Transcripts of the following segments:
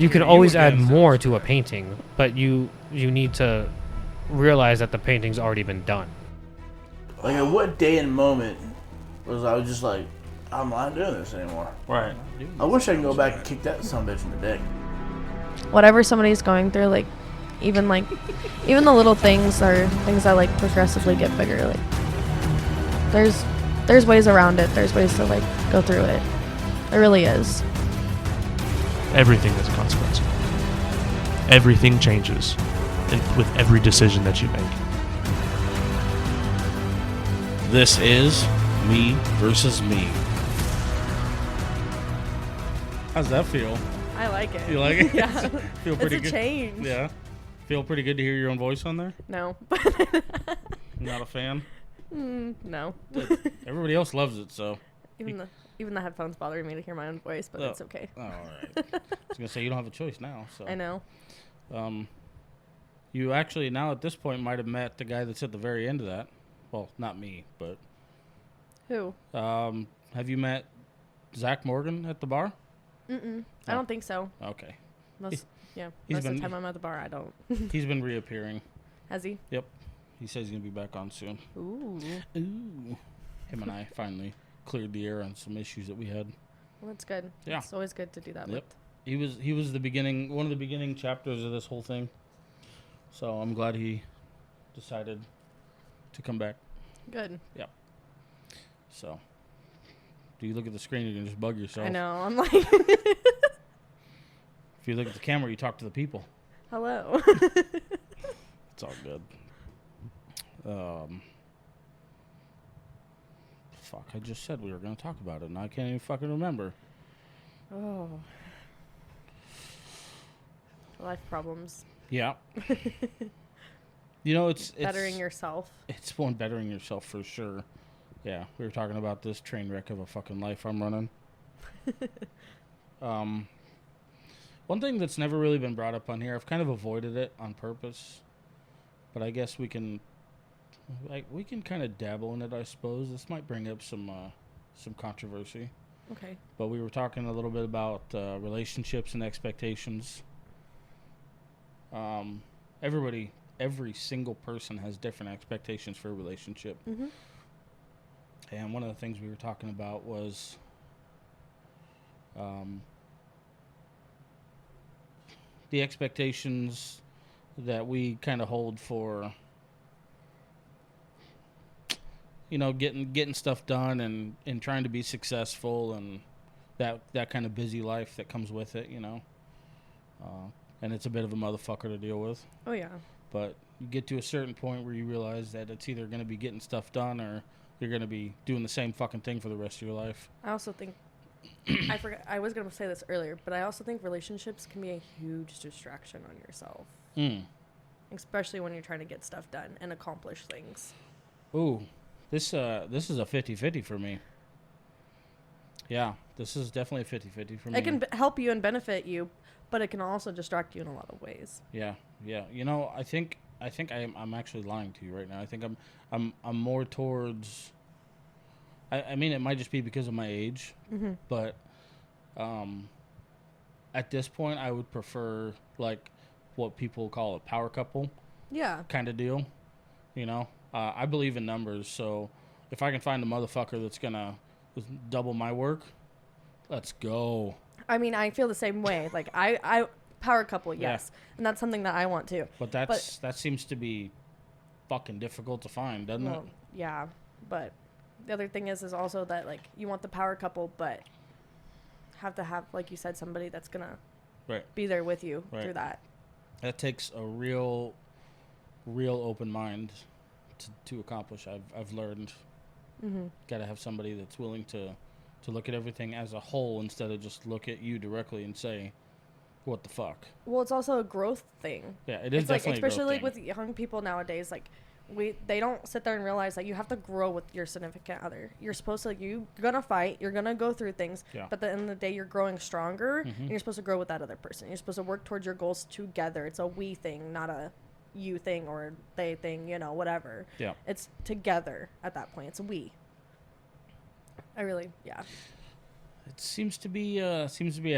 You can always add more to a painting, but you need to realize that the painting's already been done. Like, at what day and moment was I was just like, I'm not doing this anymore. Right. I wish I could go back and kick that son of a bitch in the dick. Whatever somebody's going through, like even the little things are things that like progressively get bigger. Like there's ways around it. There's ways to like go through it. There really is. Everything has a consequence. Everything changes with every decision that you make. This is Me Versus Me. How's that feel? I like it. You like it? Yeah. Feel pretty It's a good. change. Yeah. Feel pretty good to hear your own voice on there? No. Not a fan? No. Everybody else loves it, so. Even the headphones bother me to hear my own voice, but it's okay. Oh, all right. I was going to say, you don't have a choice now. So. I know. You actually, now at this point, might have met the guy that's at the very end of that. Well, not me, but. Who? Have you met Zach Morgan at the bar? Mm-mm. I don't think so. Okay. Most of the time I'm at the bar, I don't. He's been reappearing. Has he? Yep. He says he's going to be back on soon. Ooh. Ooh. Him and I finally cleared the air on some issues that we had. Well, that's good. Yeah. It's always good to do that. Yep. He was one of the beginning chapters of this whole thing. So I'm glad he decided to come back. Good. Yep. So, do you look at the screen, you can just bug yourself. I know. I'm like, if you look at the camera, you talk to the people. hello. It's all good. Fuck, I just said we were going to talk about it, and I can't even fucking remember. Oh. Life problems. Yeah. You know, it's Bettering yourself. It's one bettering yourself for sure. Yeah, we were talking about this train wreck of a fucking life I'm running. One thing that's never really been brought up on here, I've kind of avoided it on purpose, but I guess we can kind of dabble in it, I suppose. This might bring up some controversy. Okay. But we were talking a little bit about relationships and expectations. Every single person has different expectations for a relationship. Mm-hmm. And one of the things we were talking about was the expectations that we kind of hold for, you know, getting stuff done and trying to be successful and that kind of busy life that comes with it, you know. And it's a bit of a motherfucker to deal with. Oh, yeah. But you get to a certain point where you realize that it's either going to be getting stuff done or you're going to be doing the same fucking thing for the rest of your life. I also think, I was going to say this earlier, but I also think relationships can be a huge distraction on yourself. Especially when you're trying to get stuff done and accomplish things. Ooh, this is a 50-50 for me. Yeah, this is definitely a 50-50 for me. It can help you and benefit you, but it can also distract you in a lot of ways. Yeah. You know, I think I'm actually lying to you right now. I think I'm more towards. I mean, it might just be because of my age, but at this point, I would prefer like what people call a power couple. Yeah. Kind of deal. You know, I believe in numbers, so if I can find a motherfucker that's gonna double my work, let's go. I mean, I feel the same way. Like I power couple, yes, and that's something that I want too. But that seems to be fucking difficult to find, doesn't it? Yeah, but the other thing is also that like you want the power couple, but have to have, like you said, somebody that's gonna be there with you through that. That takes a real open mind to accomplish. I've learned. Got to have somebody that's willing to look at everything as a whole instead of just look at you directly and say, what the fuck? Well, it's also a growth thing. Yeah, it is definitely like, especially a growth like with young people nowadays, like they don't sit there and realize that you have to grow with your significant other. You're supposed to, you're gonna fight, you're gonna go through things, but at the end of the day, you're growing stronger, and you're supposed to grow with that other person. You're supposed to work towards your goals together. It's a we thing, not a you thing or they thing, you know, whatever. Yeah, it's together at that point. It's a we. It seems to be a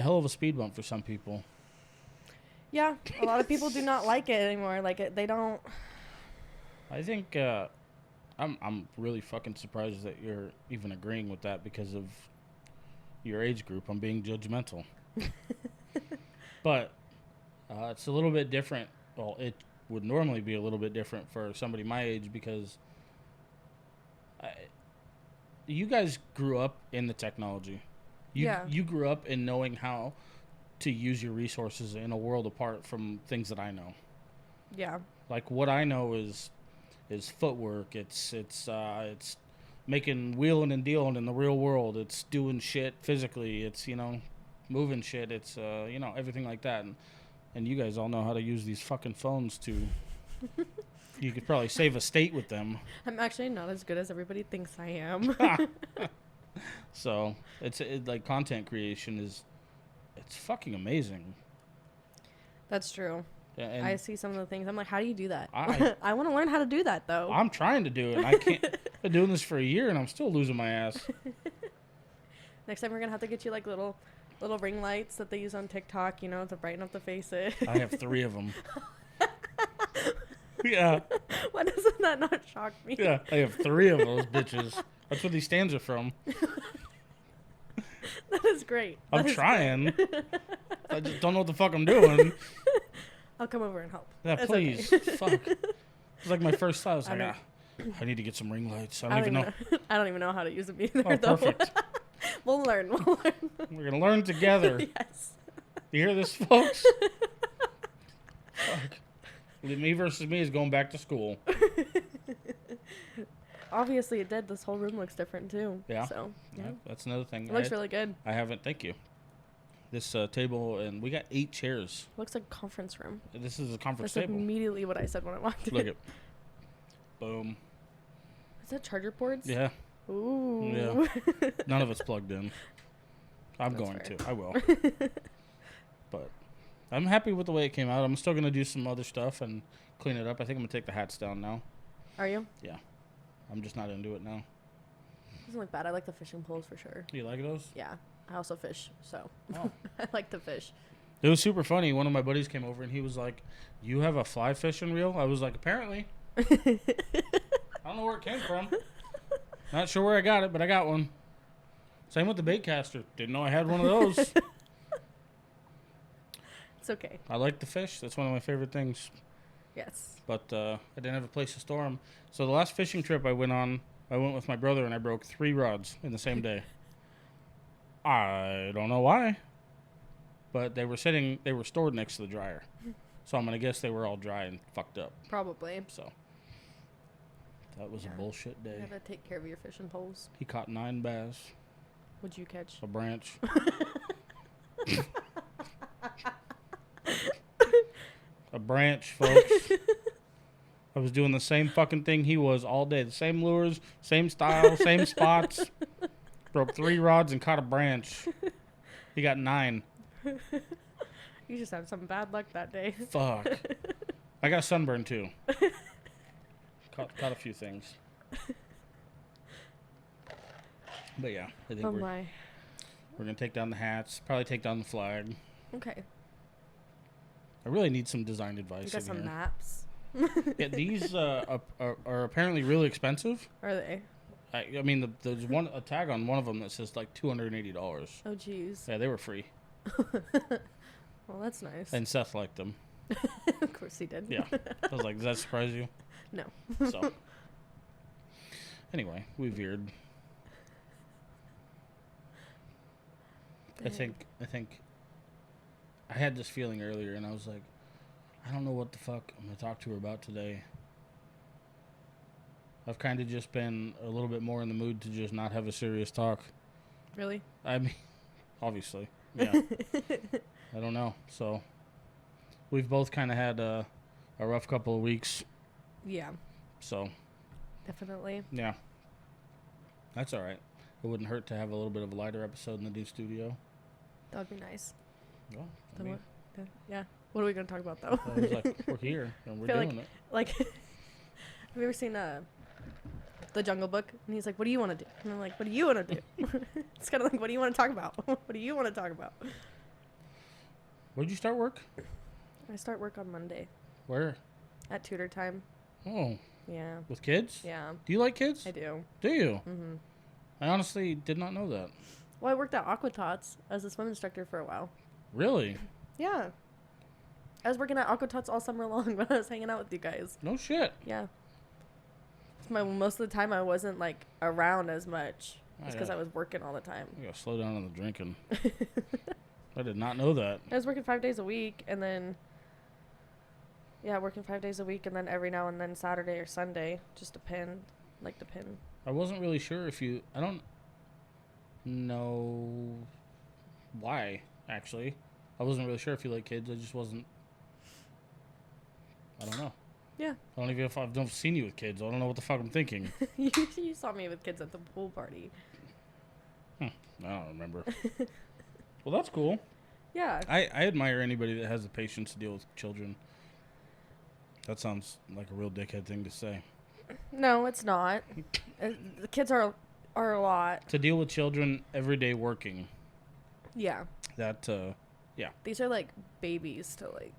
hell of a speed bump for some people. Yeah, a lot of people do not like it anymore. They don't. I think I'm really fucking surprised that you're even agreeing with that because of your age group. I'm being judgmental. But it's a little bit different. Well, it would normally be a little bit different for somebody my age because you guys grew up in the technology. You grew up in knowing how to use your resources in a world apart from things that I know. Yeah. Like what I know is footwork. It's making wheeling and dealing in the real world. It's doing shit physically. It's moving shit. It's everything like that. And you guys all know how to use these fucking phones to. You could probably save a state with them. I'm actually not as good as everybody thinks I am. So it's like content creation it's fucking amazing. That's true. And I see some of the things. I'm like, how do you do that? I want to learn how to do that, though. I'm trying to do it. I can't. I've been doing this for a year, and I'm still losing my ass. Next time, we're going to have to get you, like, little ring lights that they use on TikTok, to brighten up the faces. I have 3 of them. Yeah. Why doesn't that not shock me? Yeah, I have 3 of those bitches. That's where these stands are from. That is great. I'm trying. I just don't know what the fuck I'm doing. I'll come over and help. Yeah, It's please. okay. Fuck. It's like my first thought. I was like, I need to get some ring lights. I don't even know. I don't even know how to use them either, Oh, though. perfect. We'll learn. We're going to learn together. Yes. You hear this, folks? Fuck. Me versus me is going back to school. Obviously, it did. This whole room looks different, too. Yeah. So, yeah. That's another thing. It looks really good. I haven't. Thank you. This table, and we got 8 chairs. Looks like a conference room. This is a conference That's table. immediately what I said when I walked in. Look at. Boom. Is that charger ports? Yeah. Ooh. Yeah. None of it's plugged in. I'm That's going fair. to. I will. But I'm happy with the way it came out. I'm still going to do some other stuff and clean it up. I think I'm going to take the hats down now. Are you? Yeah. I'm just not into it now. Doesn't look bad. I like the fishing poles for sure. Do you like those? Yeah. I also fish, so Oh. I like to fish. It was super funny. One of my buddies came over and he was like, "You have a fly fishing reel?" I was like, "Apparently." I don't know where it came from. Not sure where I got it, but I got one. Same with the bait caster. Didn't know I had one of those. It's okay. I like to fish. That's one of my favorite things. Yes. But I didn't have a place to store them. So the last fishing trip I went on, I went with my brother and I broke 3 rods in the same day. I don't know why. But they were stored next to the dryer. So I'm going to guess they were all dry and fucked up. Probably. So that was a bullshit You day. gotta take care of your fishing poles. He caught 9 bass, What'd you catch? a branch. A branch, folks. I was doing the same fucking thing he was all day. The same lures, same style, same spots. Broke 3 rods and caught a branch. He got 9. You just had some bad luck that day. Fuck. I got sunburned too. Caught a few things. But yeah, I think Oh we're my. gonna take down the hats. Probably take down the flag. Okay. I really need some design advice. You got in some here. maps. Yeah, these are apparently really expensive. Are they? I mean, there's a tag on one of them that says like $280. Oh jeez. Yeah, they were free, Well, that's nice. and Seth liked them. Of course he did. Yeah, I was like, does that surprise you? No. So, anyway, we veered. I think I had this feeling earlier, and I was like, I don't know what the fuck I'm gonna talk to her about today. I've kind of just been a little bit more in the mood to just not have a serious talk. Really? I mean, obviously, yeah. I don't know. So, we've both kind of had a rough couple of weeks. Yeah. So, Definitely. yeah, that's all right. It wouldn't hurt to have a little bit of a lighter episode in the new studio. That would be nice. Well, I Then mean, yeah. What are we gonna talk about though? I was like, we're here and we're Feel doing it. Like, have you ever seen The Jungle Book? And he's like, "What do you want to do?" And I'm like, "What do you want to do?" It's kind of like, "What do you want to talk about?" What do you want to talk about? Where'd you start work? I start work on Monday Where? at tutor time. Oh, Yeah. with kids? Yeah. Do you like kids? I do. Do you? Mm-hmm. I honestly did not know that. Well, I worked at Aqua Tots as a swim instructor for a while. Really? Yeah. I was working at Aqua Tots all summer long when I was hanging out with you guys. No shit. Yeah. Most of the time I wasn't like around as much. It's because I was working all the time. You gotta slow down on the drinking. I did not know that. I was working 5 days a week, and then working 5 days a week, and then every now and then Saturday or Sunday, just depend. I wasn't really sure if you. I don't know why, actually. I wasn't really sure if you like kids. I just wasn't. I don't know. Yeah. I don't even if I've never seen you with kids. I don't know what the fuck I'm thinking. You saw me with kids at the pool party. I don't remember. Well, that's cool. Yeah. I admire anybody that has the patience to deal with children. That sounds like a real dickhead thing to say. No, it's not. The kids are a lot. To deal with children every day working. Yeah. That, yeah. These are like babies to like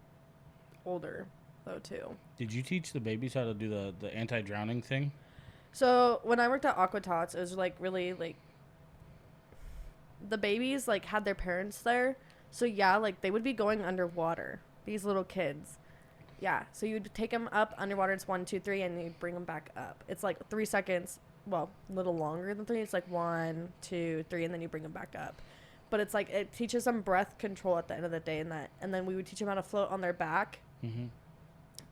older, though, too. Did you teach the babies how to do the anti-drowning thing? So when I worked at Aqua Tots, it was like really like the babies like had their parents there. So yeah, like they would be going underwater. These little kids. Yeah. So you'd take them up underwater. It's 1, 2, 3, and you bring them back up. It's like 3 seconds. Well, a little longer than 3. It's like 1, 2, 3, and then you bring them back up. But it's like it teaches them breath control at the end of the day, and then we would teach them how to float on their back. Mm-hmm.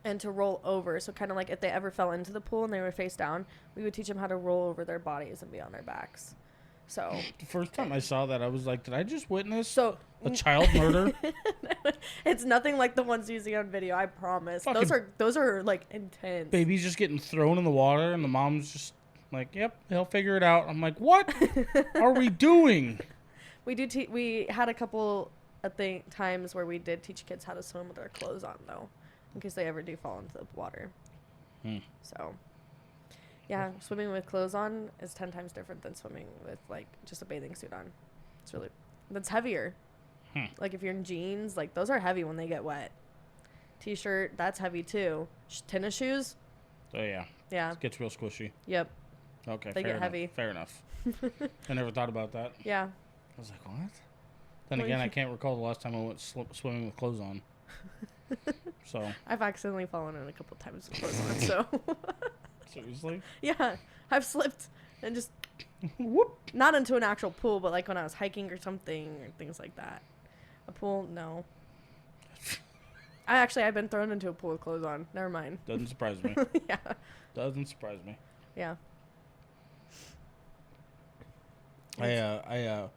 And to roll over. So kind of like if they ever fell into the pool and they were face down, we would teach them how to roll over their bodies and be on their backs. So The first time I saw that, I was like, did I just witness a child murder? It's nothing like the ones you see on video, I promise. Those are like intense. Baby's just getting thrown in the water, and the mom's just like, yep, he'll figure it out. I'm like, what are we doing? We had a couple of times where we did teach kids how to swim with their clothes on, though, in case they ever do fall into the water. So, yeah, swimming with clothes on is 10 times different than swimming with, like, just a bathing suit on. That's heavier. Like, if you're in jeans, like, those are heavy when they get wet. T-shirt, that's heavy, too. Tennis shoes? Oh, yeah. Yeah. It gets real squishy. Yep. Okay, They get heavy. Fair enough. I never thought about that. Yeah. I was like, what? Then again, I can't recall the last time I went swimming with clothes on. So. I've accidentally fallen in a couple times with clothes on, so. Seriously? Yeah. I've slipped and just whoop. Not into an actual pool, but like when I was hiking or something or things like that. A pool, no. I've been thrown into a pool with clothes on. Never mind. Doesn't surprise me. Yeah. Doesn't surprise me. Yeah. I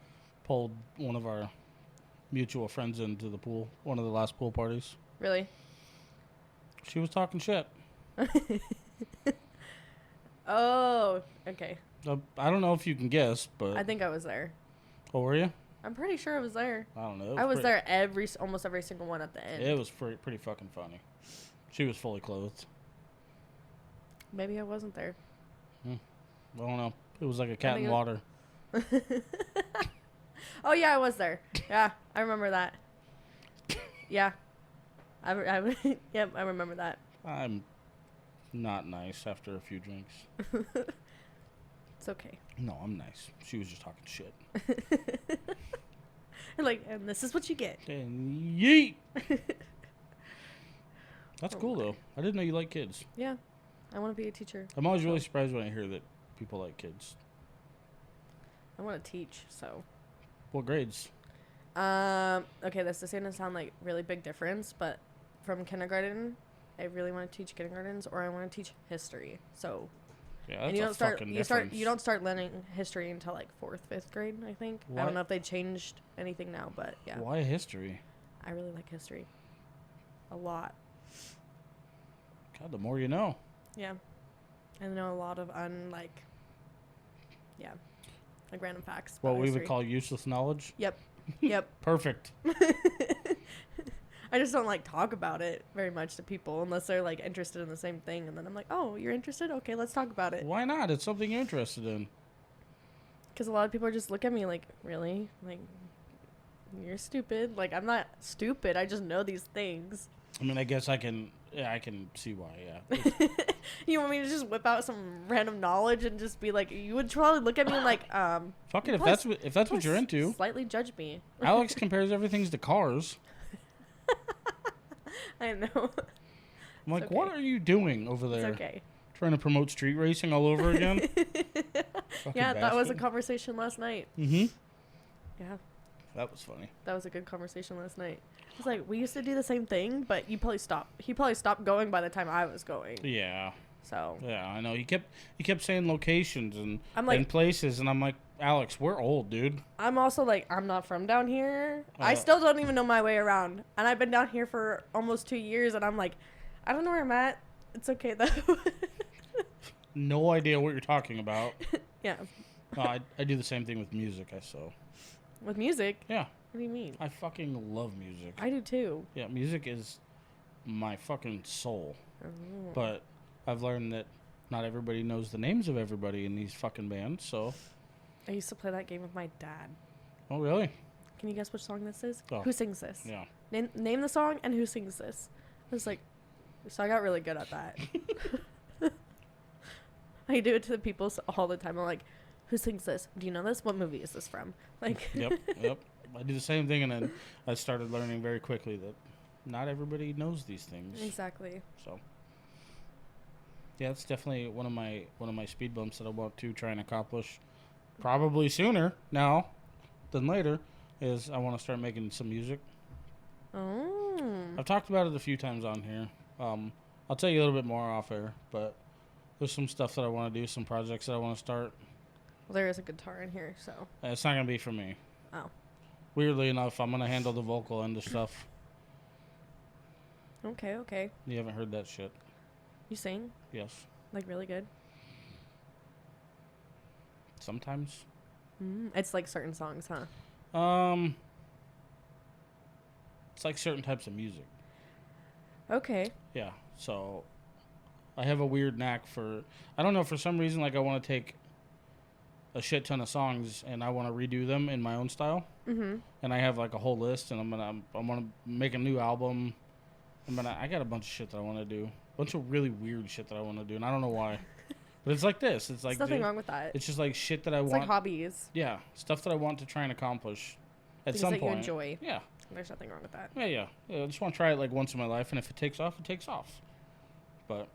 pulled one of our mutual friends into the pool, one of the last pool parties. Really? She was talking shit. Oh, okay. I don't know if you can guess, but... I think I was there. Oh, were you? I'm pretty sure I was there. I don't know. I was there almost every single one at the end. It was pretty fucking funny. She was fully clothed. Maybe I wasn't there. I don't know. It was like a cat in water. Oh, yeah, I was there. Yeah, I remember that. Yeah. Yep, I remember that. I'm not nice after a few drinks. It's okay. No, I'm nice. She was just talking shit. And this is what you get. And yeet! That's cool, though. I didn't know you like kids. Yeah. I want to be a teacher. I'm always really surprised when I hear that people like kids. I want to teach, so. What grades? Okay, this is going to sound like really big difference, but from kindergarten, I really want to teach kindergartens, or I want to teach history. So, yeah, that's and you don't start difference. you don't start learning history until like 4th, 5th grade, I think. What? I don't know if they changed anything now, but yeah. Why history? I really like history. A lot. God, the more you know. Yeah. I know a lot of like random facts. What about we history. would call useless knowledge? Yep. Yep. Perfect. I just don't like talk about it very much to people unless they're like interested in the same thing, and then I'm like, oh, you're interested? Okay, let's talk about it. Why not? It's something you're interested in. Because a lot of people just look at me like, really? Like, you're stupid. Like, I'm not stupid. I just know these things. I mean, I guess I can see why, yeah. You want me to just whip out some random knowledge and just be like, you would probably look at me and like, Fuck it, if that's what you're into. Slightly judge me. Alex compares everything to cars. I know. I'm like, okay. what are you doing over there? It's okay. Trying to promote street racing all over again? Yeah, that was a conversation last night. Mm-hmm. Yeah. That was funny. That was a good conversation last night. It's like, we used to do the same thing, but he probably stopped going by the time I was going. Yeah. So. Yeah, I know. He kept saying locations and places, and I'm like, Alex, we're old, dude. I'm also like, I'm not from down here. I still don't even know my way around. And I've been down here for almost 2 years, and I'm like, I don't know where I'm at. It's okay, though. No idea what you're talking about. Yeah. I do the same thing with music, With music? Yeah. What do you mean? I fucking love music. I do, too. Yeah, music is my fucking soul. Oh. But I've learned that not everybody knows the names of everybody in these fucking bands, so... I used to play that game with my dad. Oh, really? Can you guess which song this is? Oh. Who sings this? Yeah. Name the song and who sings this. I was like, so I got really good at that. I do it to the people all the time. I'm like, who sings this? Do you know this? What movie is this from? Like. Yep. I do the same thing, and then I started learning very quickly that not everybody knows these things. Exactly. So. Yeah, it's definitely one of my speed bumps that I want to try and accomplish. Probably sooner now than later, is I want to start making some music. Oh. I've talked about it a few times on here. I'll tell you a little bit more off air, but there's some stuff that I want to do, some projects that I want to start. Well, there is a guitar in here, so. It's not going to be for me. Oh. Weirdly enough, I'm going to handle the vocal end of stuff. Okay. You haven't heard that shit. You sing? Yes. Like, really good? Sometimes. It's like certain songs, huh? It's like certain types of music. Okay. Yeah, so I have a weird knack for, I don't know, for some reason, like I want to take a shit ton of songs and I want to redo them in my own style. Mm-hmm. And I have like a whole list, and I'm gonna make a new album. I got a bunch of shit that I want to do, a bunch of really weird shit that I want to do, and I don't know why. But it's like this. It's like There's nothing wrong with that. It's just like shit that I want. It's like hobbies. Yeah, stuff that I want to try and accomplish at Things some that point. you enjoy. Yeah. There's nothing wrong with that. Yeah. I just want to try it like once in my life, and if it takes off, it takes off. But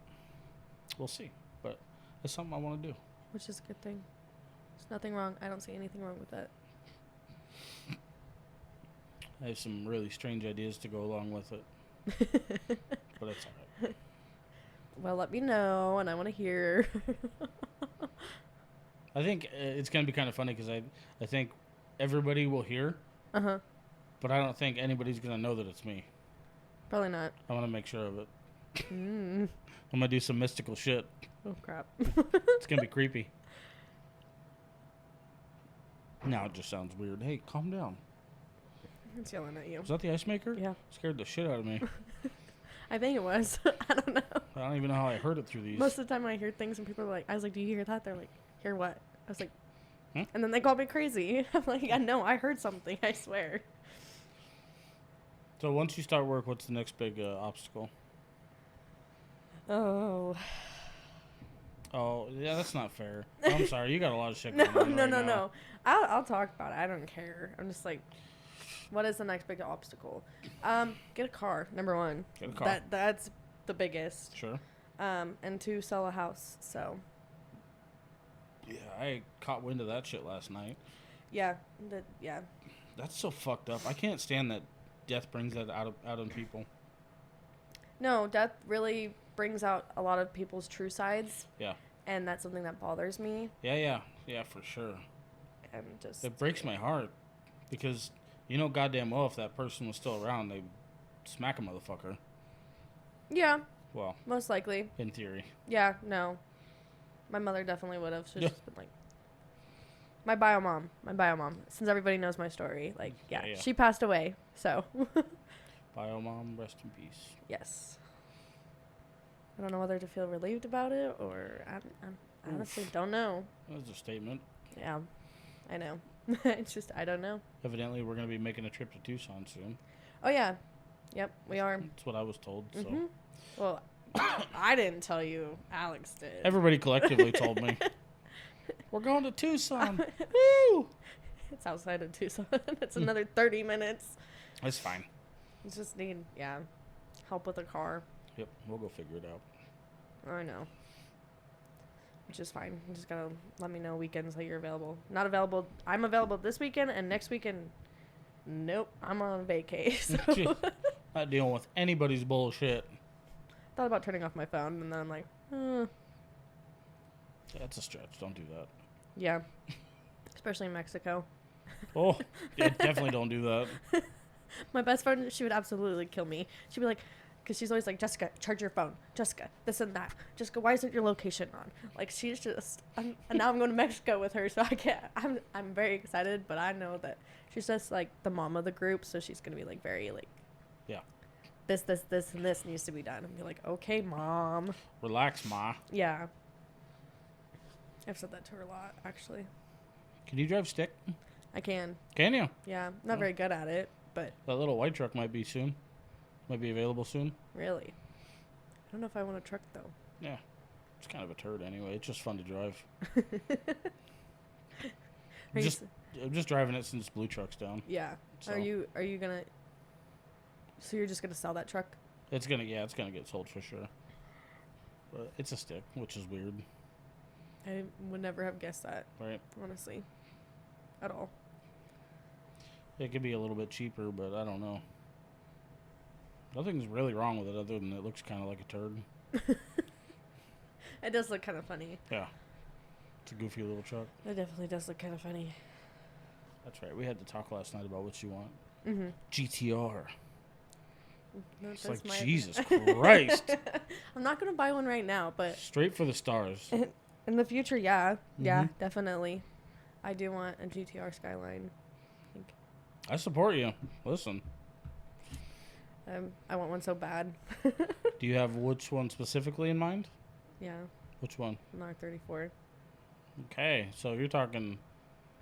we'll see. But it's something I want to do. Which is a good thing. There's nothing wrong. I don't see anything wrong with that. I have some really strange ideas to go along with it. But it's all right. Well, let me know, and I want to hear. I think it's going to be kind of funny because I think everybody will hear. Uh-huh. But I don't think anybody's going to know that it's me. Probably not. I want to make sure of it. Mm. I'm going to do some mystical shit. Oh, crap. It's going to be creepy. Now it just sounds weird. Hey, calm down. It's yelling at you. Was that the ice maker? Yeah. Scared the shit out of me. I think it was. I don't know. I don't even know how I heard it through these. Most of the time when I hear things and people are like, I was like, do you hear that? They're like, hear what? I was like, Hmm? And then they call me crazy. I'm like, I know, I heard something, I swear. So once you start work, what's the next big obstacle? Oh. Oh, yeah, that's not fair. I'm sorry. You got a lot of shit No, going on right now. no. I'll talk about it. I don't care. I'm just like, what is the next big obstacle? Get a car, number one. Get a car. That's the biggest. Sure. And 2, sell a house. So. Yeah, I caught wind of that shit last night. Yeah. That's so fucked up. I can't stand that death brings that out in people. No, death really brings out a lot of people's true sides. Yeah. And that's something that bothers me. Yeah, for sure. And just. It breaks my heart because you know goddamn well if that person was still around, they'd smack a motherfucker. Yeah. Well. Most likely. In theory. Yeah, no. My mother definitely would have. She's just been like. My bio mom. Since everybody knows my story. Like, yeah. She passed away, so. Bio mom, rest in peace. Yes. I don't know whether to feel relieved about it or I honestly don't know. That's a statement. Yeah, I know. It's just, I don't know. Evidently, we're going to be making a trip to Tucson soon. Oh, yeah. Yep, we are. That's what I was told. So Mm-hmm. Well, I didn't tell you. Alex did. everybody collectively told me. We're going to Tucson. Woo! It's outside of Tucson. It's another 30 minutes. That's fine. You just need, help with the car. Yep, we'll go figure it out. I know. Which is fine. You just gotta let me know weekends that you're available. Not available. I'm available this weekend, and next weekend, nope. I'm on vacay. So. Not dealing with anybody's bullshit. Thought about turning off my phone, and then I'm like, That's a stretch. Don't do that. yeah. Especially in Mexico. Oh, yeah, definitely don't do that. My best friend, she would absolutely kill me. She'd be like, because she's always like, Jessica, charge your phone. Jessica, this and that. Jessica, why isn't your location on? Like, she's just, and now I'm going to Mexico with her, so I can't, I'm very excited, but I know that she's just like the mom of the group, so she's going to be like very like, Yeah. this, and this needs to be done. And be like, okay, mom. Relax, Ma. Yeah. I've said that to her a lot, actually. Can you drive stick? I can. Can you? Yeah. Not very good at it, but That little white truck might be soon. Might be available soon. really. I don't know if I want a truck, though. Yeah. It's kind of a turd anyway. It's just fun to drive. I'm just driving it since Blue Truck's down. Yeah. So. Are you gonna? So you're just gonna sell that truck? It's gonna get sold for sure. But it's a stick, which is weird, I would never have guessed that, right? honestly, at all. It could be a little bit cheaper, but I don't know. Nothing's really wrong with it other than it looks kind of like a turd. It does look kind of funny. Yeah. It's a goofy little truck. It definitely does look kind of funny. That's right. We had to talk last night about what you want. Mm-hmm. GTR. No, It's that's like, my Jesus Christ. I'm not gonna buy one right now, but Straight for the stars. in the future, yeah, Mhm. definitely. I do want a GTR Skyline. I support you. Listen. I want one so bad. Do you have which one specifically in mind? Yeah, Which one? an R34. Okay, so you're talking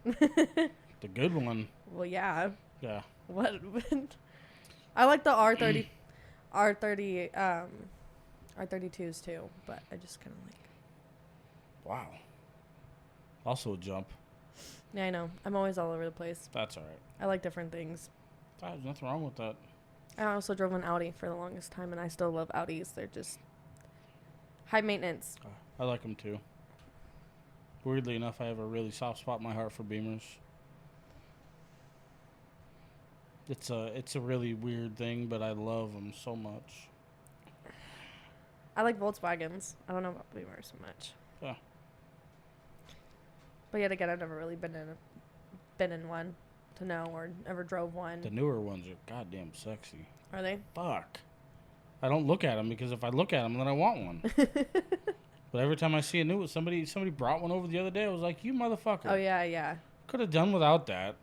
the good one. Well, yeah. Yeah. What? I like the R30, R32s too, but I just kind of like. Wow. Also a jump. Yeah, I know. I'm always all over the place. That's all right. I like different things. There's nothing wrong with that. I also drove an Audi for the longest time, and I still love Audis. They're just high maintenance. I like them too. Weirdly enough, I have a really soft spot in my heart for Beamers. It's a really weird thing, but I love them so much. I like Volkswagens. I don't know about Beamers so much. Yeah. But yet again, I've never really been in one to know or ever drove one. The newer ones are goddamn sexy. Are they? Fuck. I don't look at them because if I look at them, then I want one. But every time I see a new one, somebody brought one over the other day. I was like, you motherfucker. Oh yeah, yeah. Could have done without that.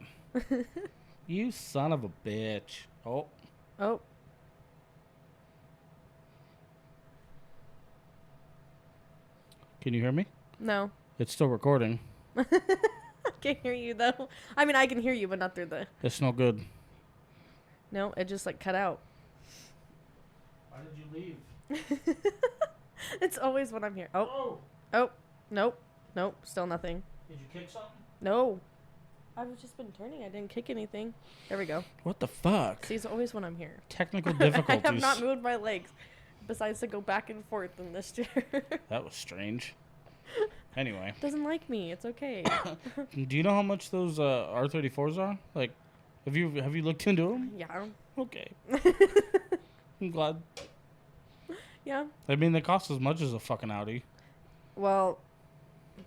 You son of a bitch. Oh. Oh. Can you hear me? No. It's still recording. I can't hear you though. I mean, I can hear you, but not through the. It's no good. No, it just like cut out. Why did you leave? It's always when I'm here. Oh. Oh. Nope. Nope. Still nothing. Did you kick something? No. I've just been turning. I didn't kick anything. There we go. What the fuck? See, it's always when I'm here. Technical I difficulties. have not moved my legs, besides to go back and forth in this chair. That was strange. Anyway. Doesn't like me. It's okay. Do you know how much those R34s are? Like, have you looked into them? Yeah. Okay. I'm glad. Yeah. I mean, they cost as much as a fucking Audi. Well,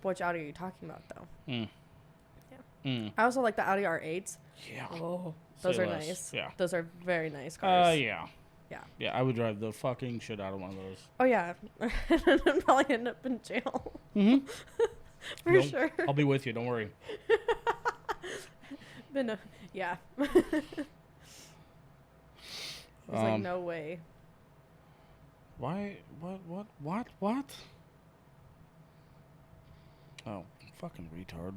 which Audi are you talking about, though? Mm. Yeah. Mm. I also like the Audi R8s. Yeah. Oh, those Say are less. nice. Yeah. Those are very nice cars. Yeah. Yeah. Yeah, I would drive the fucking shit out of one of those. Oh, yeah. I'd probably end up in jail. Mm-hmm. For Nope. sure. I'll be with you. Don't worry. Yeah. There's like no way. Why? What? Oh, fucking retard.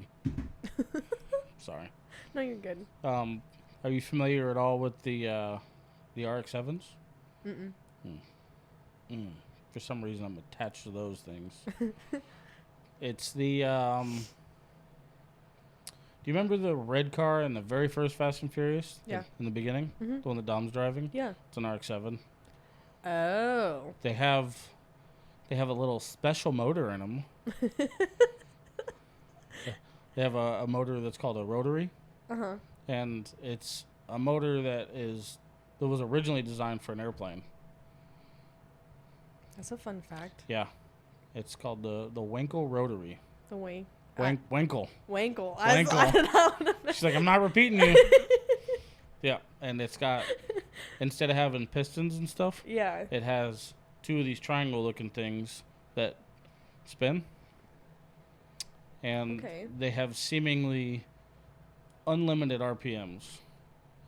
Sorry. No, you're good. Are you familiar at all with the The RX-7s? Mm-mm. For some reason, I'm attached to those things. It's the, do you remember the red car in the very first Fast and Furious? Yeah. In the beginning? Mm-hmm. The one that Dom's driving? Yeah. It's an RX-7. Oh. They have a little special motor in them. They have a motor that's called a rotary. Uh-huh. And it's a motor that was originally designed for an airplane. That's a fun fact. Yeah. It's called the Wankel rotary. The wing. Wankel. Wankle. Wankel. She's like, I'm not repeating you. Yeah. And it's got, instead of having pistons and stuff, Yeah. it has 2 of these triangle looking things that spin. And they have seemingly unlimited RPMs.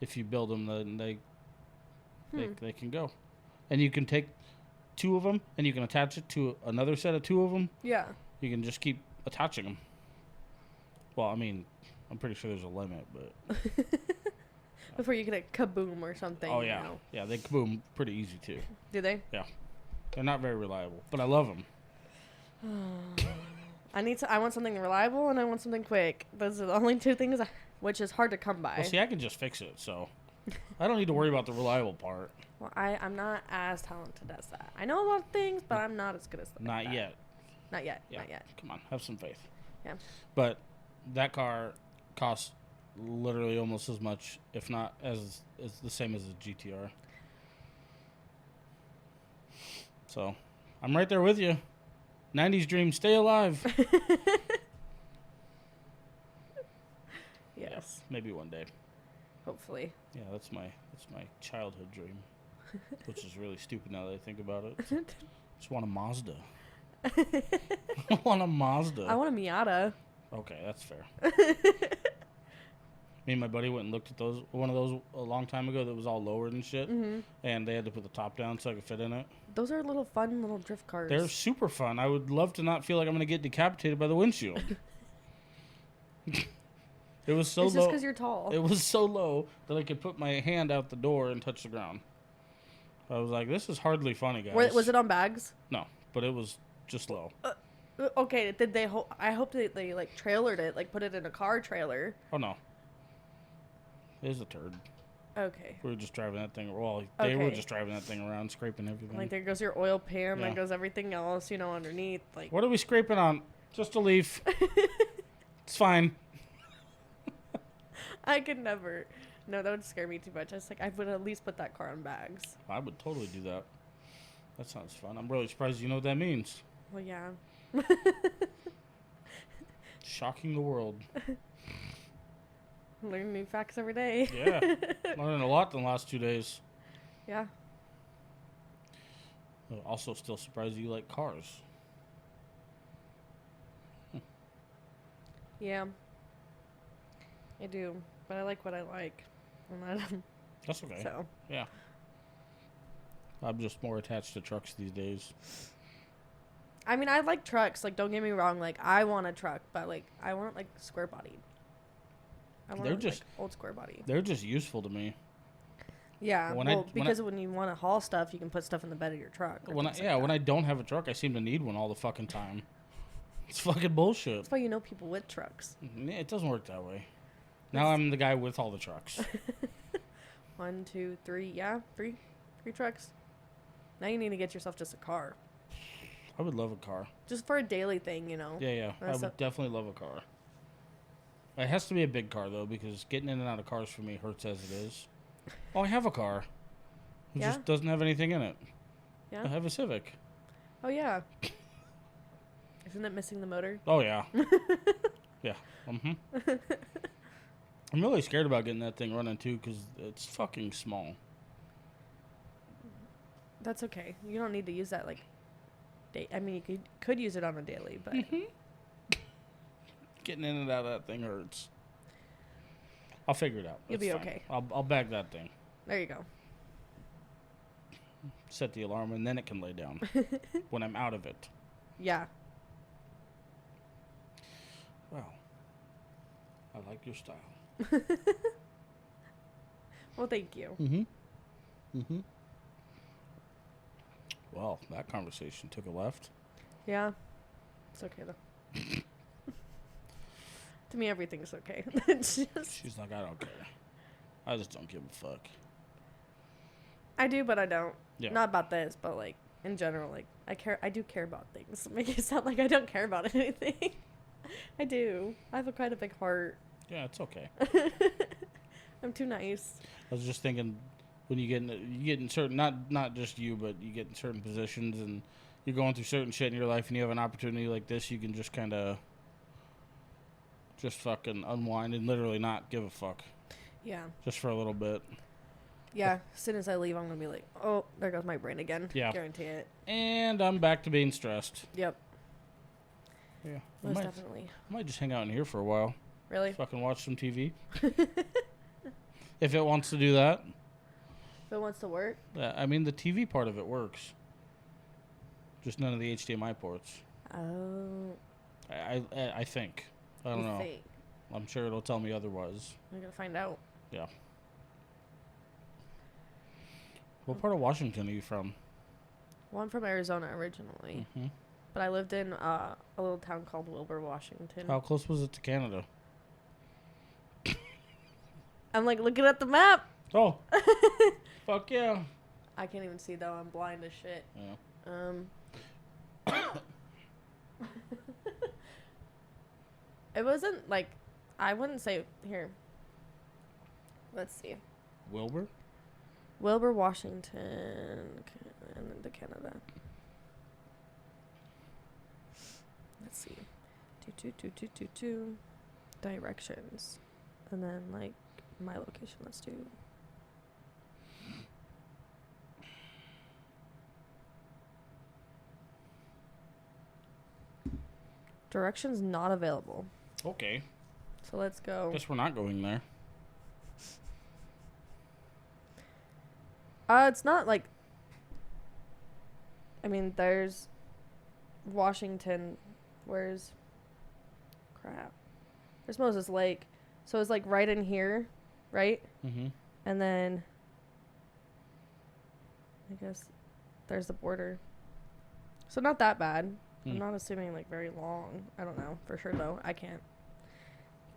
If you build them, then they can go. And you can take 2 of them and you can attach it to another set of 2 of them. Yeah. You can just keep attaching them. Well, I mean, I'm pretty sure there's a limit, but Before you get a kaboom or something. oh yeah, You know. yeah, they kaboom pretty easy too. Do they? Yeah, they're not very reliable, but I love them. I want something reliable and I want something quick. Those are the only 2 things, which is hard to come by. Well, see, I can just fix it, so I don't need to worry about the reliable part. Well, I'm not as talented as that. I know a lot of things, but I'm not as good as that. Not yet. Not yet. Yeah. Not yet. Come on, have some faith. Yeah. But that car costs literally almost as much, if not as the same as a GTR. So, I'm right there with you. 90s dream, stay alive. Yes. Yeah, maybe one day. Hopefully. Yeah, that's my childhood dream, which is really stupid now that I think about it. Just want a Mazda. I want a Mazda. I want a Miata. Okay, that's fair. Me and my buddy went and looked at one of those a long time ago that was all lowered and shit, and they had to put the top down so I could fit in it. Those are little fun little drift cars. They're super fun. I would love to not feel like I'm going to get decapitated by the windshield. It was so it's low. just because you're tall. It was so low that I could put my hand out the door and touch the ground. I was like, this is hardly funny, guys. Was it on bags? No, but it was just low. Okay, did they? I hope they like trailered it, like put it in a car trailer. Oh no, it was a turd. Okay. We were just driving that thing. Well, they were just driving that thing around, scraping everything. Like there goes your oil pan, Yeah. there goes everything else, underneath. Like What are we scraping on? Just a leaf. It's fine. I could never. No, that would scare me too much. I would at least put that car on bags. I would totally do that. That sounds fun. I'm really surprised you know what that means. Well, yeah. Shocking the world. Learn new facts every day. Yeah. Learning a lot in the last 2 days. Yeah. Also still surprised you like cars. Yeah. I do, but I like what I like. And That's okay. So. Yeah. I'm just more attached to trucks these days. I mean, I like trucks. Like, don't get me wrong. Like, I want a truck, but like, I want like square bodied. I want They're like, just old square body. They're just useful to me. Yeah, when because when you want to haul stuff, you can put stuff in the bed of your truck. When I don't have a truck, I seem to need one all the fucking time. It's fucking bullshit. That's why you know people with trucks. Yeah, it doesn't work that way. Now I'm the guy with all the trucks. 1, 2, 3. Yeah, three trucks. Now you need to get yourself just a car, I would love a car. just for a daily thing, Yeah. I That's would definitely love a car. It has to be a big car, though, because getting in and out of cars for me hurts as it is. Oh, I have a car. It Yeah? just doesn't have anything in it. Yeah. I have a Civic. Oh yeah. Isn't it missing the motor? Oh, yeah. Yeah. I'm really scared about getting that thing running, too, because it's fucking small. That's okay. You don't need to use that like. I mean, you could use it on a daily, but Getting in and out of that thing hurts. I'll figure it out. You'll It's be fine. okay. I'll bag that thing. there you go. Set the alarm, and then it can lay down when I'm out of it. Yeah. Well, I like your style. Well, thank you. Mm-hmm. Mm-hmm. Well, that conversation took a left. Yeah. It's okay, though. To me, everything's okay. It's just... She's like, I don't care. I just don't give a fuck. I do, but I don't. Yeah. Not about this, but, like, in general, like, I do care about things. Make it sound like I don't care about anything. I do. I have quite a big heart. Yeah, it's okay. I'm too nice. I was just thinking, when you get in certain, not just you, but you get in certain positions and you're going through certain shit in your life and you have an opportunity like this, you can just kind of just fucking unwind and literally not give a fuck. Yeah. Just for a little bit. Yeah. As soon as I leave, I'm going to be like, oh, there goes my brain again. Yeah. Guarantee it. And I'm back to being stressed. Yep. Yeah. Most definitely. I might just hang out in here for a while. Really? Fucking watch some TV. If it wants to do that. If it wants to work? I mean, the TV part of it works. Just none of the HDMI ports. Oh. I think. I don't know. Think. I'm sure it'll tell me otherwise. I'm going to find out. Yeah. What part of Washington are you from? Well, I'm from Arizona originally. Mm-hmm. But I lived in a little town called Wilbur, Washington. How close was it to Canada? I'm like looking at the map. Oh. Fuck yeah. I can't even see though. I'm blind as shit. Yeah. It wasn't like, I wouldn't say here. Let's see. Wilbur? Wilbur, Washington, and then to Canada. Let's see. Two. Directions. And then, like, my location. Let's do. Directions not available. Okay. So let's go. Guess we're not going there. It's not like. I mean, there's Washington. Where's. Crap. There's Moses Lake. So it's like right in here, right? Mm-hmm. And then. I guess there's the border. So not that bad. I'm not assuming like very long. I don't know for sure though. I can't.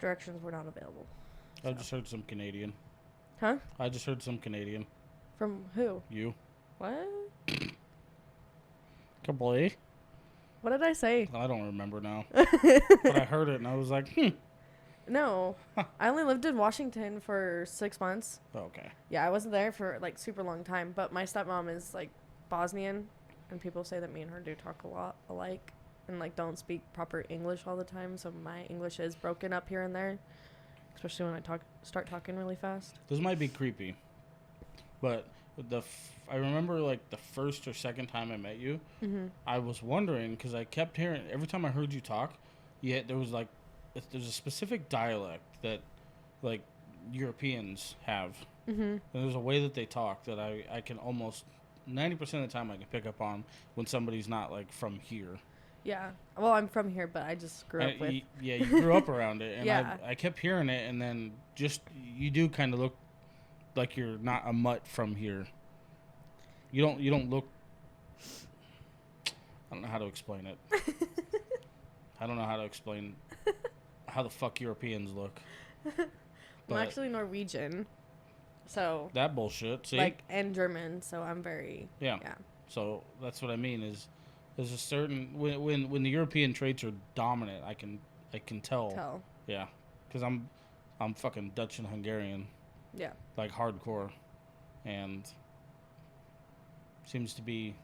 Directions were not available. I just heard some Canadian. Huh? I just heard some Canadian. From who? You. What? Couple A? What did I say? I don't remember now. But I heard it and I was like, No. I only lived in Washington for 6 months. Oh, okay. Yeah, I wasn't there for like super long time, but my stepmom is like Bosnian, and people say that me and her do talk a lot alike and like don't speak proper English all the time, so my English is broken up here and there, especially when I start talking really fast. This might be creepy, but I remember like the first or second time I met you, I was wondering because I kept hearing every time I heard you talk, there was like there's a specific dialect that like Europeans have, and there's a way that they talk that I can almost 90% of the time I can pick up on when somebody's not like from here. Yeah. Well, I'm from here, but I just grew up with. Yeah, you grew up around it, and Yeah. I kept hearing it, and then just you do kind of look like you're not a mutt from here. You don't look. I don't know how to explain it. I don't know how to explain how the fuck Europeans look. I'm actually Norwegian, so that bullshit. See, like, and German, so I'm very yeah. So that's what I mean is there's a certain when the European traits are dominant, I can tell. Yeah, because I'm fucking Dutch and Hungarian. Yeah. Like hardcore, and seems to be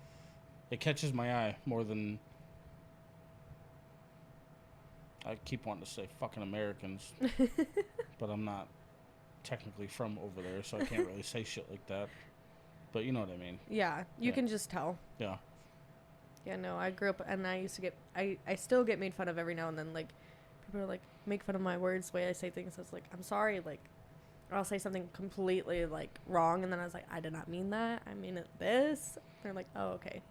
it catches my eye more than I keep wanting to say fucking Americans, but I'm not technically from over there, so I can't really say shit like that. But you know what I mean. Yeah, you can just tell. Yeah. Yeah, no, I grew up and I used to get I still get made fun of every now and then. Like, people are like, make fun of my words, the way I say things. I was like, I'm sorry, like, I'll say something completely like wrong, and then I was like, I did not mean that. I mean it this. They're like, oh, okay.